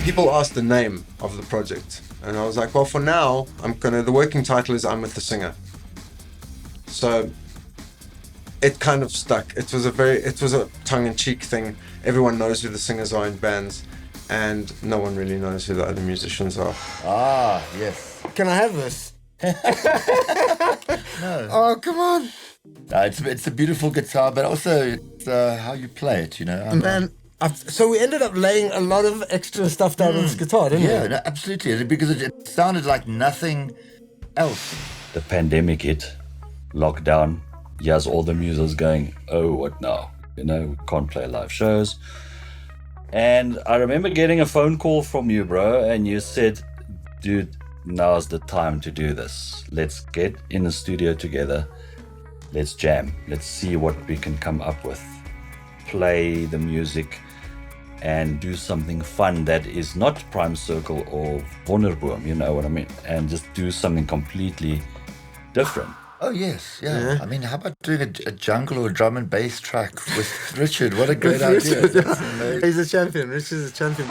People asked the name of the project, and I was like, well, for now, the working title is I'm with the singer. So it kind of stuck. It was a tongue-in-cheek thing. Everyone knows who the singers are in bands, and no one really knows who the other musicians are. Ah, yes. Can I have this? No. Oh, come on. It's a beautiful guitar, but also it's how you play it, you know. Man, so we ended up laying a lot of extra stuff down on this guitar, didn't we? Yeah, no, absolutely. Because it sounded like nothing else. The pandemic hit, lockdown. Yes, all the musos going, oh, what now? You know, we can't play live shows. And I remember getting a phone call from you, bro, and you said, dude, now's the time to do this. Let's get in the studio together. Let's jam. Let's see what we can come up with. Play the music and do something fun that is not Prime Circle or WONDERboom, you know what I mean? And just do something completely different. Oh, yes, yeah. I mean, how about doing a jungle or drum and bass track with Richard? What a great idea. He's a champion. Richard's a champion.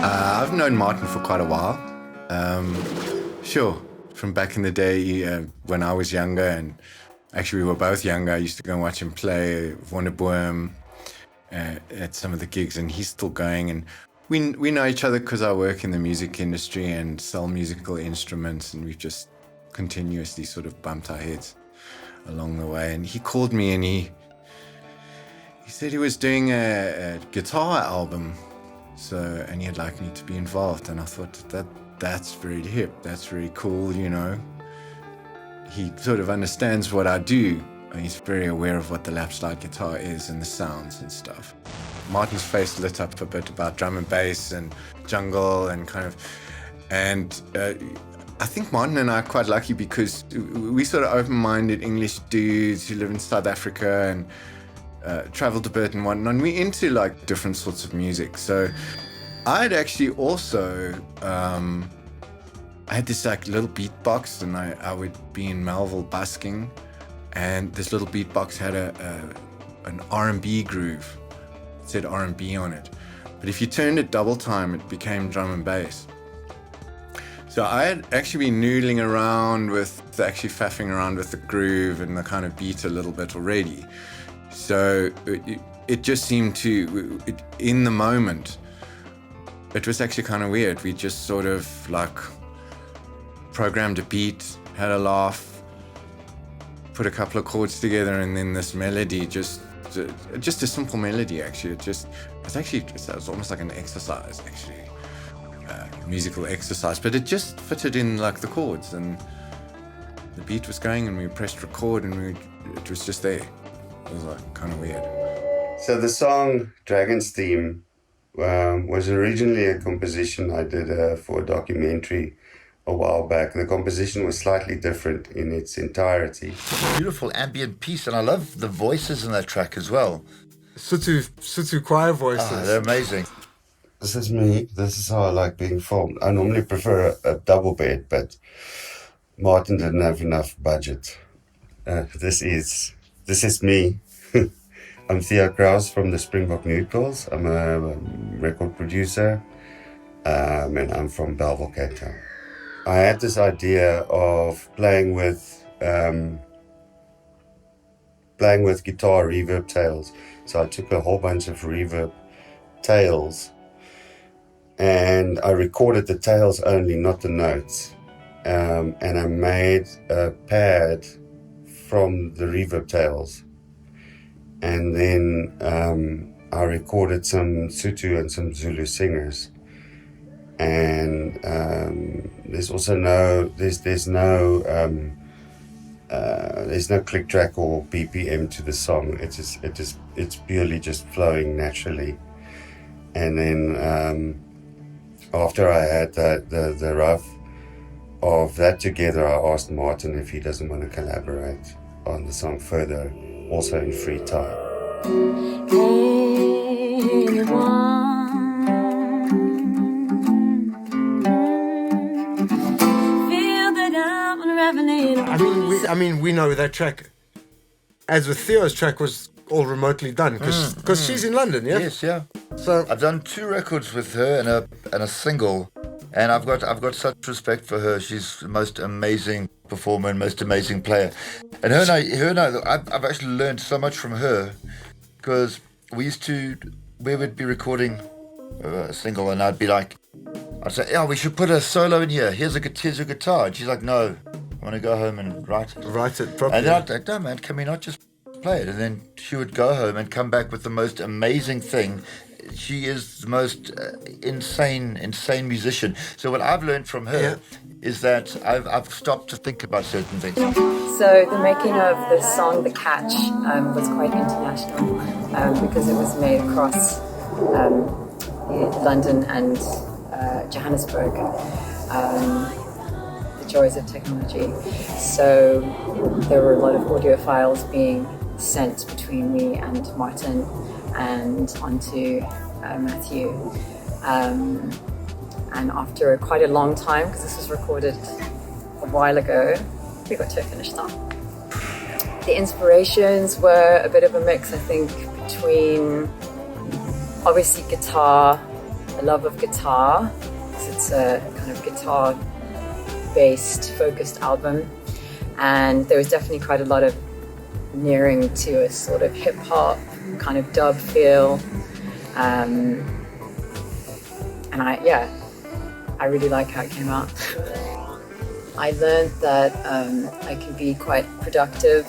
I've known Martin for quite a while. Sure, from back in the day when I was younger, and actually we were both younger, I used to go and watch him play WONDERboom at some of the gigs, and he's still going. And we know each other because I work in the music industry and sell musical instruments, and we've just continuously sort of bumped our heads along the way. And he called me and he said he was doing a guitar album, and he'd like me to be involved. And I thought that's very hip, that's very cool, you know. He sort of understands what I do, and he's very aware of what the lap slide guitar is and the sounds and stuff. Martin's face lit up a bit about drum and bass and jungle and I think Martin and I are quite lucky because we sort of open-minded English dudes who live in South Africa and traveled a bit and whatnot. And we're into like different sorts of music. So I'd actually also, I had this like little beatbox, and I would be in Melville busking, and this little beatbox had an R&B groove. It said R&B on it. But if you turned it double time, it became drum and bass. So I had actually been noodling around actually faffing around with the groove and the kind of beat a little bit already. So it just seemed to, in the moment, it was actually kind of weird. We just sort of like programmed a beat, had a laugh, put a couple of chords together, and then this melody, just a simple melody actually. It was almost like an exercise actually. Musical exercise, but it just fitted in like the chords, and the beat was going, and we pressed record, and it was just there. It was like kind of weird. So the song Dragon's Theme was originally a composition I did for a documentary a while back. The composition was slightly different in its entirety. Beautiful ambient piece, and I love the voices in that track as well. Cito choir voices. They're amazing. This is me. This is how I like being filmed. I normally prefer a double bed, but Martin didn't have enough budget. This is me. I'm Theo Crous from the Springbok Nude Girls. I'm a record producer, and I'm from Bellville, Cape Town. I had this idea of playing with guitar reverb tails. So I took a whole bunch of reverb tails, and I recorded the tails only, not the notes. And I made a pad from the reverb tails. And then I recorded some Sotho and some Zulu singers. And there's also no click track or BPM to the song. It's purely just flowing naturally. And then after I had the rough of that together, I asked Martin if he doesn't want to collaborate on the song further, also in free time. I mean, we know that track, as with Theo's track, was all remotely done because she's in London, yeah? Yes, yeah. So I've done 2 records with her and a single, and I've got such respect for her. She's the most amazing performer and most amazing player. And her and I, I've actually learned so much from her, because we would be recording a single, and I'd say, yeah, we should put a solo in here. Here's a guitar. And she's like, no, I want to go home and write it. Write it properly. And then I'd like, no, man, can we not just play it? And then she would go home and come back with the most amazing thing. She is the most insane musician. So what I've learned from her is that I've stopped to think about certain things. So the making of the song The Catch was quite international because it was made across London and Johannesburg. The joys of technology. So there were a lot of audio files being sent between me and Martin and onto Matthew. And after quite a long time, because this was recorded a while ago, we got to a finished song. The inspirations were a bit of a mix, I think, between obviously guitar, a love of guitar, because it's a kind of guitar-based, focused album. And there was definitely quite a lot of nearing to a sort of hip-hop, kind of dub feel. And I really like how it came out. I learned that I can be quite productive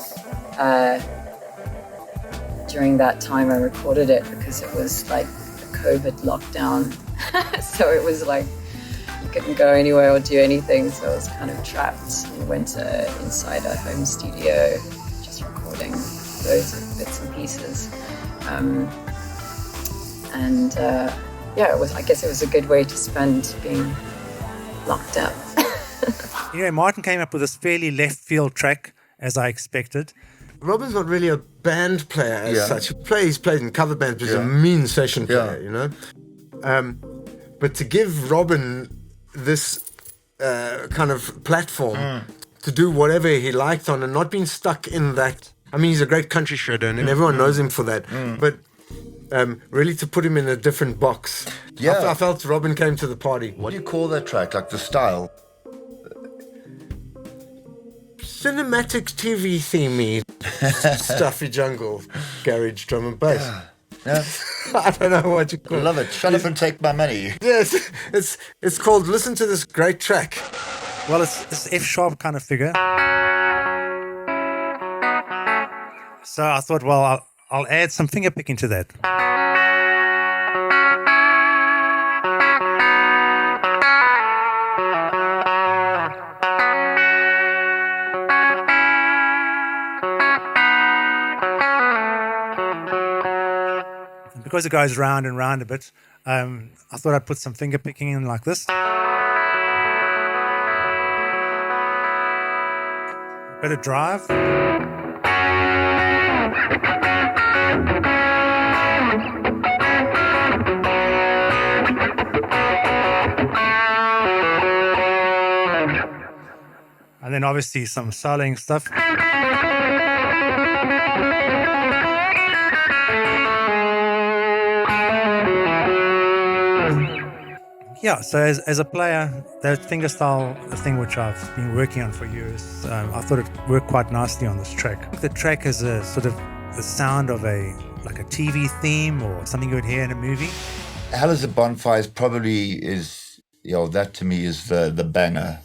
during that time I recorded it, because it was like a COVID lockdown. So it was like you couldn't go anywhere or do anything, so I was kind of trapped in winter inside a home studio, just recording loads of bits and pieces. I guess it was a good way to spend being locked up. Martin came up with this fairly left field track, as I expected. Robin's not really a band player as such. He's played in cover bands, but he's a mean session player, you know. But to give Robin this kind of platform to do whatever he liked on and not being stuck in that. I mean, he's a great country shredder and everyone knows him for that. But really to put him in a different box. I felt Robin came to the party. What do you call that track? Like the style? Cinematic TV themey stuffy jungle garage drum and bass. Yeah. I don't know what you call it. Love it. Shut up and take my money. Yes, it's called Listen to This Great Track. Well, it's F sharp kind of figure. So I thought, well, I'll add some finger picking to that. Because it goes round and round a bit, I thought I'd put some finger picking in like this. Bit of drive. And then obviously some soloing stuff. Yeah, so as a player, that fingerstyle, a thing which I've been working on for years, I thought it worked quite nicely on this track. The track has a sort of the sound of a TV theme or something you would hear in a movie. Hell is a Bonfire probably is, that to me is the banger.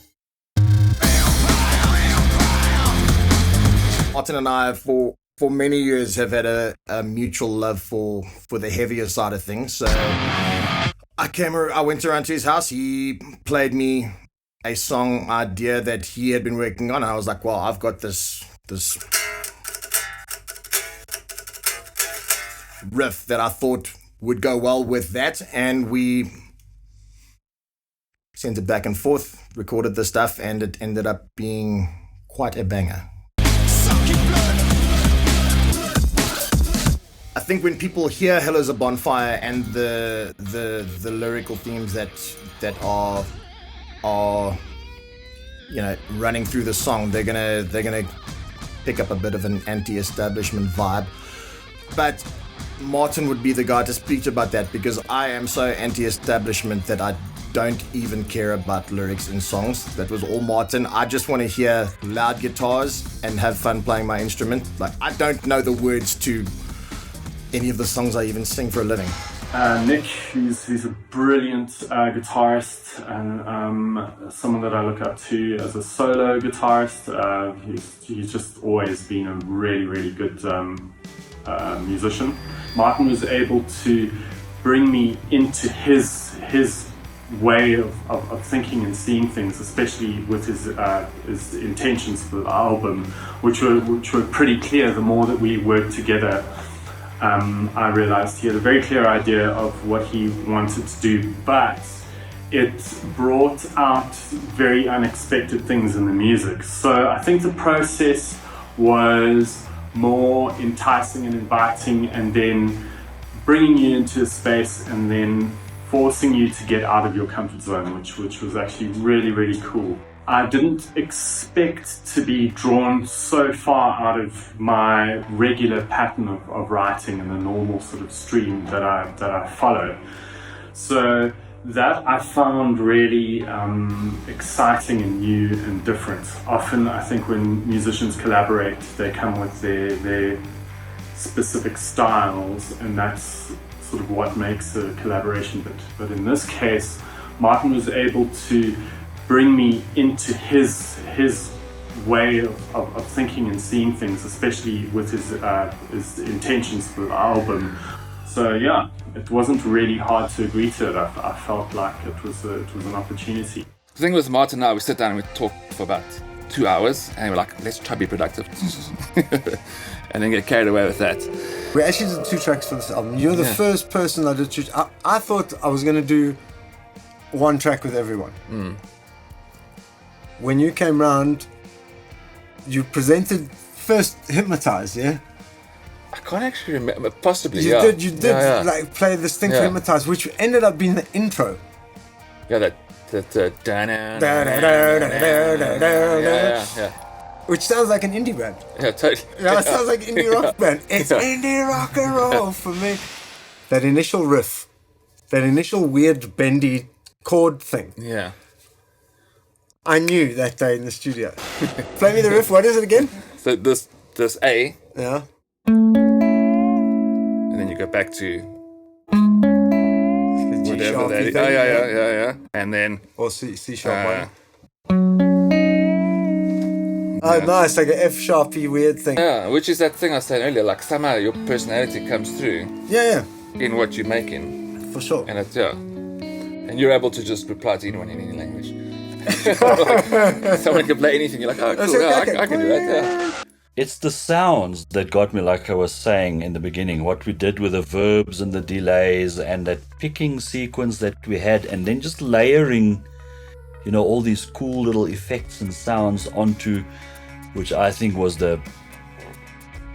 Martin and I, for many years, have had a mutual love for the heavier side of things. So I went around to his house. He played me a song idea that he had been working on. I was like, well, I've got this riff that I thought would go well with that. And we sent it back and forth, recorded the stuff, and it ended up being quite a banger. I think when people hear "Hell is a Bonfire" and the lyrical themes that are running through the song, they're gonna pick up a bit of an anti-establishment vibe. But Martin would be the guy to speak to about that, because I am so anti-establishment that I don't even care about lyrics in songs. That was all Martin. I just want to hear loud guitars and have fun playing my instrument. Like, I don't know the words to any of the songs I even sing for a living. Nic, he's a brilliant guitarist and someone that I look up to as a solo guitarist. He's just always been a really, really good musician. Martin was able to bring me into his way of thinking and seeing things, especially with his intentions for the album, which were pretty clear the more that we worked together. I realized he had a very clear idea of what he wanted to do, but it brought out very unexpected things in the music. So I think the process was more enticing and inviting, and then bringing you into a space and then forcing you to get out of your comfort zone, which was actually really, really cool. I didn't expect to be drawn so far out of my regular pattern of writing and the normal sort of stream that I follow. So that I found really exciting and new and different. Often I think when musicians collaborate, they come with their specific styles, and that's sort of what makes a collaboration. But in this case, Martin was able to bring me into his way of thinking and seeing things, especially with his intentions for the album. So yeah, it wasn't really hard to agree to it. I felt like it was an opportunity. The thing with Martin and I, we sit down and we talk for about 2 hours, and we're like, let's try to be productive. And then get carried away with that. We actually did 2 tracks for this album. You're the first person I did 2. I thought I was going to do 1 track with everyone. When you came round, you presented first Hypnotize, yeah? I can't actually remember. Possibly, you yeah. You did like play this thing for Hypnotize, which ended up being the intro. Yeah, that which sounds like an indie band. Yeah, totally. Yeah, it sounds like indie rock band. It's indie rock and roll for me. That initial riff, that initial weird bendy chord thing. Yeah. I knew that day in the studio. Play me the riff. What is it again? So this A. Yeah. And then you go back to whatever that is. Yeah. And then or C sharp 1. Oh, nice, like an F sharpy weird thing. Yeah, which is that thing I was saying earlier. Like somehow your personality comes through. Yeah. In what you're making. For sure. And it's and you're able to just reply to anyone in any language. Someone can play anything. You're like, oh, cool, I can do that. Yeah. It's the sounds that got me, like I was saying in the beginning, what we did with the verbs and the delays and that picking sequence that we had, and then just layering, all these cool little effects and sounds onto, which I think was the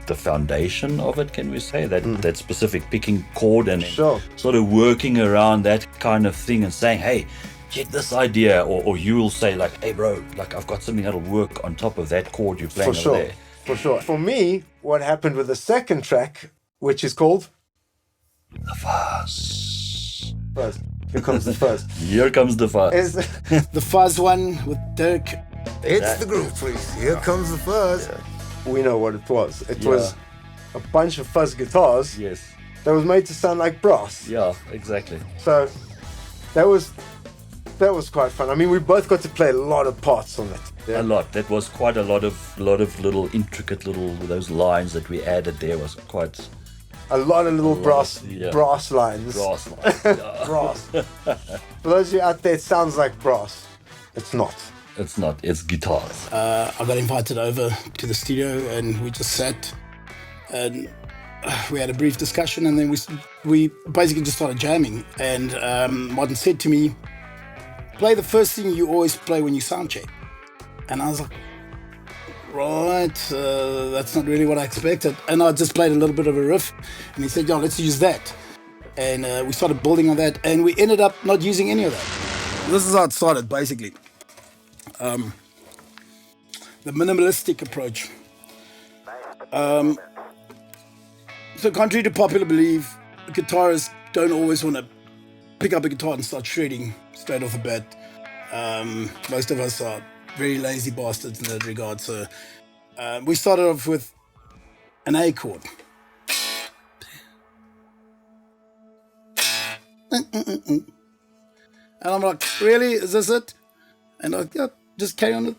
foundation of it, can we say, that specific picking chord, and sort of working around that kind of thing and saying, hey, check this idea, or you will say like, hey bro, like I've got something that'll work on top of that chord you're playing over there. For sure. For me, what happened with the second track, which is called The Fuzz. Here comes the fuzz. Here comes the fuzz. The fuzz one with Dirk. It's the groove, please. Here comes the fuzz. Yeah. We know what it was. It was a bunch of fuzz guitars. Yes. That was made to sound like brass. Yeah, exactly. So that was quite fun. I mean, we both got to play a lot of parts on it. Yeah. A lot. That was quite a lot of little intricate those lines that we added there was quite. A lot of little brass lines. Brass lines. Yeah. Brass. For those of you out there, it sounds like brass. It's not. It's not. It's guitars. I got invited over to the studio and we just sat and we had a brief discussion, and then we basically just started jamming. And Martin said to me, play the first thing you always play when you sound check. And I was like, right, that's not really what I expected. And I just played a little bit of a riff, and he said, yeah, let's use that. And we started building on that, and we ended up not using any of that. This is how it started, basically. The minimalistic approach. So contrary to popular belief, guitarists don't always want to pick up a guitar and start shredding straight off the bat. Most of us are very lazy bastards in that regard. So we started off with an A chord. And I'm like, really? Is this it? And I just carry on it.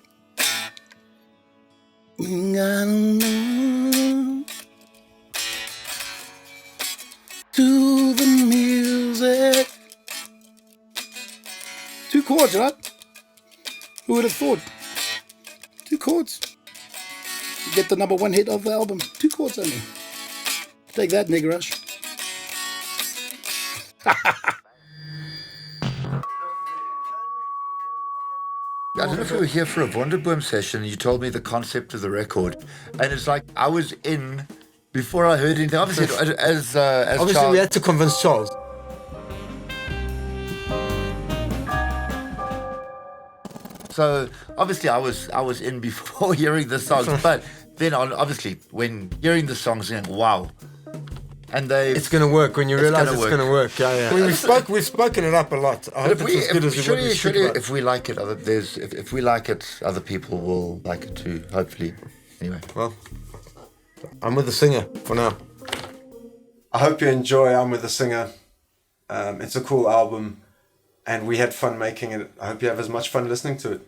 To the music. 2 chords, right? Who would have thought? 2 chords. You get the number 1 hit of the album. 2 chords only. Take that, Nic Rush. I don't know if you were here for a WONDERboom session and you told me the concept of the record. And it's like I was in before I heard anything. Obviously, as obviously Charles, we had to convince Charles. So obviously I was in before hearing the songs, but then obviously when hearing the songs, you're like, wow. And it's going to work when you realize it's going to work. Yeah. I mean, we've spoken it up a lot. I hope it's as good as what we speak about. If we like it, if we like it, other people will like it too. Hopefully. Anyway. Well, I'm with the singer for now. I hope you enjoy I'm with the Singer. It's a cool album, and we had fun making it. I hope you have as much fun listening to it.